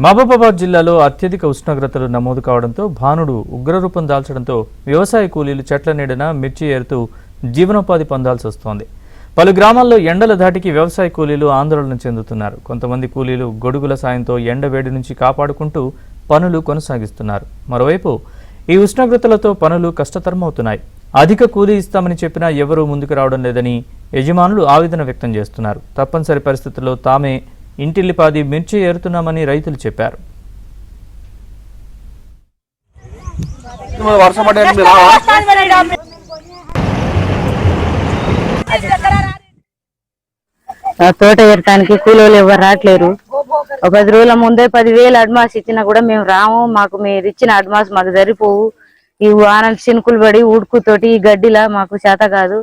మహబూబాబాద్ జిల్లాలో అత్యధిక ఉష్ణోగ్రతలు నమోదు కావడంతో భానుడు ఉగ్రరూపం దాల్చడంతో వ్యవసాయ కూలీలు చెట్ల నీడన మిర్చి ఏరుతూ జీవనోపాధి పొందాల్సి వస్తోంది. పలు గ్రామాల్లో ఎండల ధాటికి వ్యవసాయ కూలీలు ఆందోళన చెందుతున్నారు. కొంతమంది కూలీలు గొడుగుల సాయంతో ఎండ వేడి నుంచి కాపాడుకుంటూ పనులు కొనసాగిస్తున్నారు. మరోవైపు ఈ ఉష్ణోగ్రతలతో పనులు కష్టతరమవుతున్నాయి. అధిక కూలీ ఇస్తామని చెప్పినా ఎవరూ ముందుకు రావడం లేదని యజమానులు ఆవేదన వ్యక్తం చేస్తున్నారు. తప్పనిసరి పరిస్థితుల్లో తామే ఇంటిల్లిపాది మిర్చి ఏరుతున్నామని రైతులు చెప్పారు. తోట ఏరటానికి కూలీలు ఎవరు రావట్లేరు. ఒక 10 రోజుల ముందే 10,000 అడ్వాన్స్ ఇచ్చినా కూడా మేము రాము, మాకు మీరు ఇచ్చిన అడ్వాన్స్ మాకు సరిపోవు. ఈ వానలు చినుకులు పడి ఉడుకుతోటి ఈ గడ్డిలా మాకు చేత కాదు.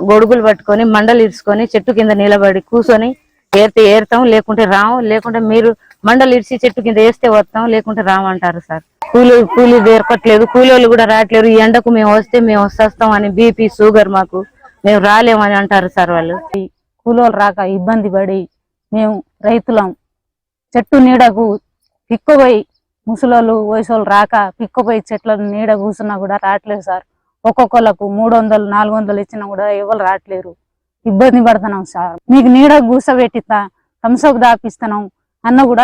గొడుగులు పట్టుకొని మండలు ఇరుచుకొని చెట్టు కింద నిలబడి కూర్చొని ఏరితే ఏరుతాం, లేకుంటే రాము. లేకుంటే మీరు మండలు ఇడిచి చెట్టు కింద వేస్తే వస్తాం, లేకుంటే రామంటారు సార్. కూలీ దొరకట్లేదు, కూలీలు కూడా రావట్లేరు. ఈ ఎండకు మేము వస్తే మేము వస్తాం అని బీపీ షుగర్ మాకు, మేము రాలేమని అంటారు సార్ వాళ్ళు. కూలీలు రాక ఇబ్బంది పడి మేము రైతులం చెట్టు నీడకు పిక్కుపోయి, ముసలోళ్ళు వయసోళ్ళు రాక పిక్కుపోయి చెట్ల నీడ కూర్చున్నా కూడా రావట్లేదు సార్. ఒక్కొక్కళ్ళకు 300 400 ఇచ్చినా కూడా ఎవరు రావట్లేరు. ఇబ్బంది పడుతున్నాం సార్. మీకు నీడ కూసబెట్టిస్తా, థమ్సప్ దాపిస్తున్నాం అన్న కూడా